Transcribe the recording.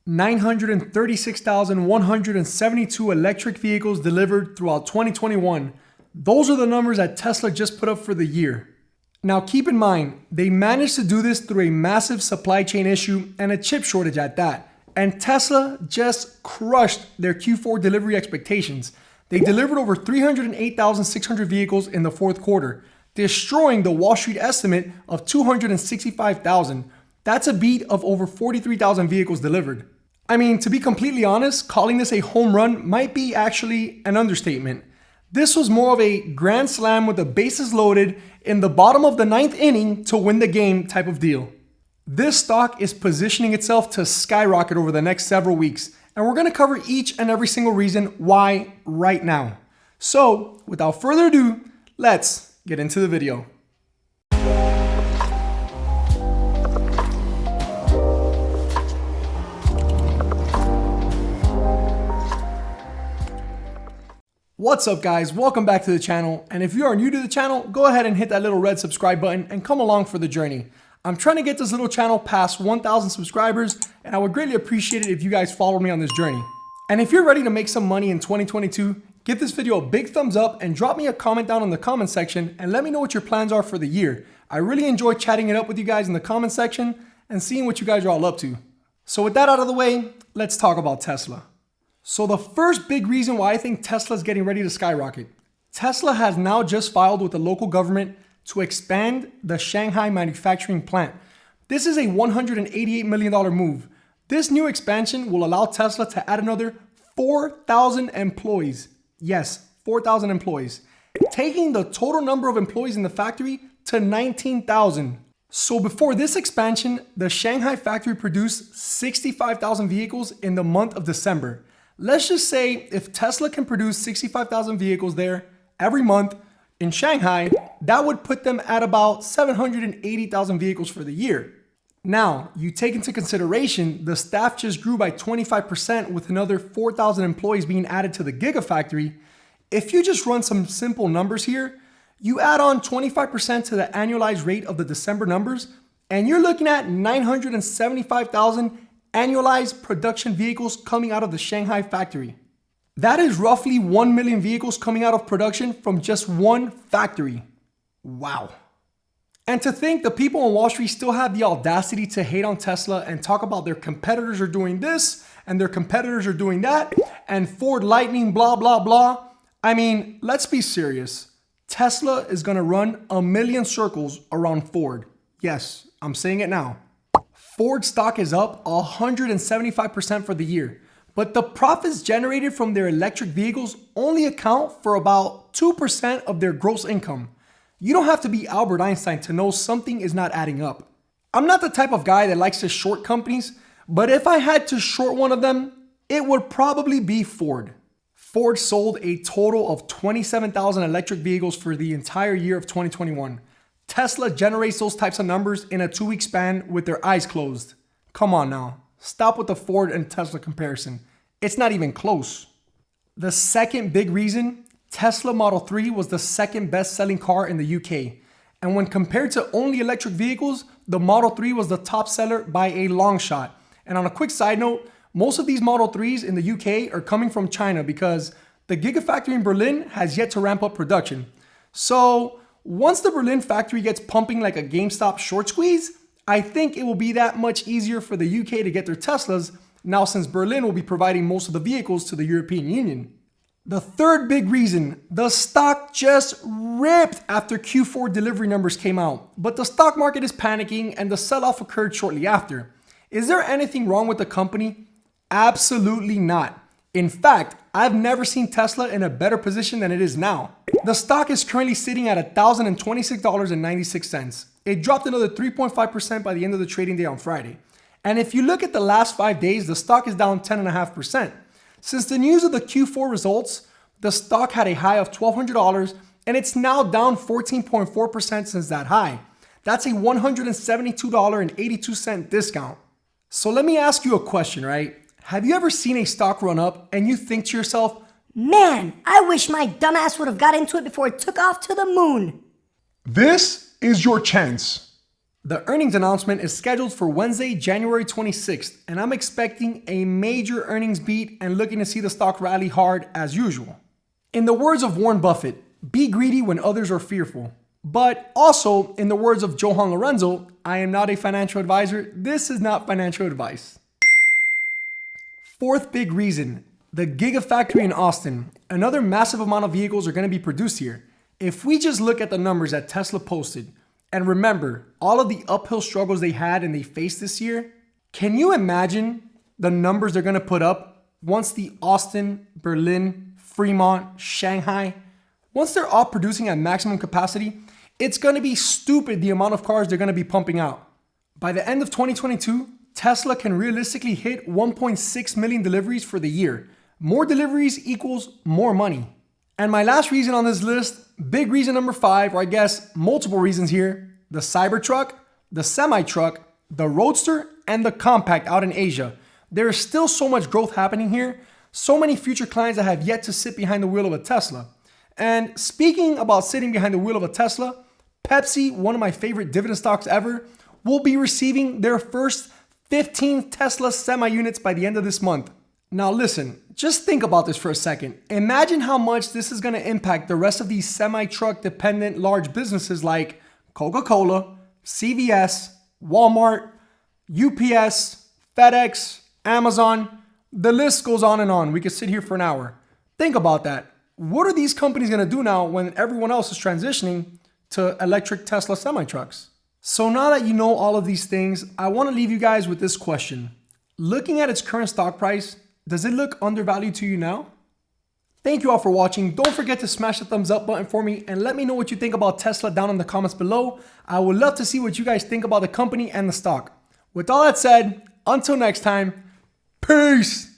936,172 electric vehicles delivered throughout 2021. Those are the numbers that Tesla just put up for the year. Now keep in mind, they managed to do this through a massive supply chain issue and a chip shortage at that. And Tesla just crushed their Q4 delivery expectations. They delivered over 308,600 vehicles in the fourth quarter, destroying the Wall Street estimate of 265,000. That's a beat of over 43,000 vehicles delivered. I mean, to be completely honest, calling this a home run might be actually an understatement. This was more of a grand slam with the bases loaded in the bottom of the ninth inning to win the game type of deal. This stock is positioning itself to skyrocket over the next several weeks, and we're going to cover each and every single reason why right now. So, without further ado, let's get into the video. What's up guys, welcome back to the channel, and if you are new to the channel, go ahead and hit that little red subscribe button and come along for the journey. I'm trying to get this little channel past 1,000 subscribers, and I would greatly appreciate it if you guys follow me on this journey. And if you're ready to make some money in 2022, give this video a big thumbs up and drop me a comment down in the comment section and let me know what your plans are for the year. I really enjoy chatting it up with you guys in the comment section and seeing what you guys are all up to. So with that out of the way, let's talk about Tesla. So the first big reason why I think Tesla is getting ready to skyrocket. Tesla has now just filed with the local government to expand the Shanghai manufacturing plant. This is a $188 million move. This new expansion will allow Tesla to add another 4,000 employees. Yes, 4,000 employees, taking the total number of employees in the factory to 19,000. So before this expansion, the Shanghai factory produced 65,000 vehicles in the month of December. Let's just say if Tesla can produce 65,000 vehicles there every month in Shanghai, that would put them at about 780,000 vehicles for the year. Now, you take into consideration the staff just grew by 25% with another 4,000 employees being added to the Gigafactory. If you just run some simple numbers here, you add on 25% to the annualized rate of the December numbers, and you're looking at 975,000 annualized production vehicles coming out of the Shanghai factory. That is roughly 1 million vehicles coming out of production from just one factory. Wow. And to think the people on Wall Street still have the audacity to hate on Tesla and talk about their competitors are doing this and their competitors are doing that and Ford Lightning blah blah blah. I mean, let's be serious. Tesla is going to run a million circles around Ford. Yes, I'm saying it now. Ford stock is up 175% for the year, but the profits generated from their electric vehicles only account for about 2% of their gross income. You don't have to be Albert Einstein to know something is not adding up. I'm not the type of guy that likes to short companies, but if I had to short one of them, it would probably be Ford. Ford sold a total of 27,000 electric vehicles for the entire year of 2021. Tesla generates those types of numbers in a 2-week span with their eyes closed. Come on now, stop with the Ford and Tesla comparison. It's not even close. The second big reason, Tesla Model 3 was the second best-selling car in the UK. And when compared to only electric vehicles, the Model 3 was the top seller by a long shot. And on a quick side note, most of these Model 3s in the UK are coming from China because the Gigafactory in Berlin has yet to ramp up production. So once the Berlin factory gets pumping like a GameStop short squeeze, I think it will be that much easier for the UK to get their Teslas now since Berlin will be providing most of the vehicles to the European Union. The third big reason, the stock just ripped after Q4 delivery numbers came out, but the stock market is panicking and the sell-off occurred shortly after. Is there anything wrong with the company? Absolutely not. In fact, I've never seen Tesla in a better position than it is now. The stock is currently sitting at $1,026.96. It dropped another 3.5% by the end of the trading day on Friday. And if you look at the last 5 days, the stock is down 10.5%. Since the news of the Q4 results, the stock had a high of $1,200 and it's now down 14.4% since that high. That's a $172.82 discount. So let me ask you a question, right? Have you ever seen a stock run up and you think to yourself, man, I wish my dumbass would have got into it before it took off to the moon? This is your chance. The earnings announcement is scheduled for Wednesday, January 26th, and I'm expecting a major earnings beat and looking to see the stock rally hard as usual. In the words of Warren Buffett, be greedy when others are fearful. But also, in the words of Johan Lorenzo, I am not a financial advisor. This is not financial advice. Fourth big reason, the Gigafactory in Austin. Another massive amount of vehicles are going to be produced here. If we just look at the numbers that Tesla posted, and remember all of the uphill struggles they had and they faced this year, can you imagine the numbers they're going to put up once the Austin, Berlin, Fremont, Shanghai, once they're all producing at maximum capacity? It's going to be stupid the amount of cars they're going to be pumping out. By the end of 2022, Tesla can realistically hit 1.6 million deliveries for the year. More deliveries equals more money. And my last reason on this list, big reason number 5, or I guess multiple reasons here, the Cybertruck, the semi-truck, the Roadster, and the Compact out in Asia. There is still so much growth happening here, so many future clients that have yet to sit behind the wheel of a Tesla. And speaking about sitting behind the wheel of a Tesla, Pepsi, one of my favorite dividend stocks ever, will be receiving their first 15 Tesla semi-units by the end of this month. Now listen, just think about this for a second. Imagine how much this is going to impact the rest of these semi-truck dependent large businesses like Coca-Cola, CVS, Walmart, UPS, FedEx, Amazon. The list goes on and on. We could sit here for an hour. Think about that. What are these companies going to do now when everyone else is transitioning to electric Tesla semi-trucks? So now that you know all of these things, I want to leave you guys with this question. Looking at its current stock price, does it look undervalued to you now? Thank you all for watching. Don't forget to smash the thumbs up button for me and let me know what you think about Tesla down in the comments below. I would love to see what you guys think about the company and the stock. With all that said, until next time, peace!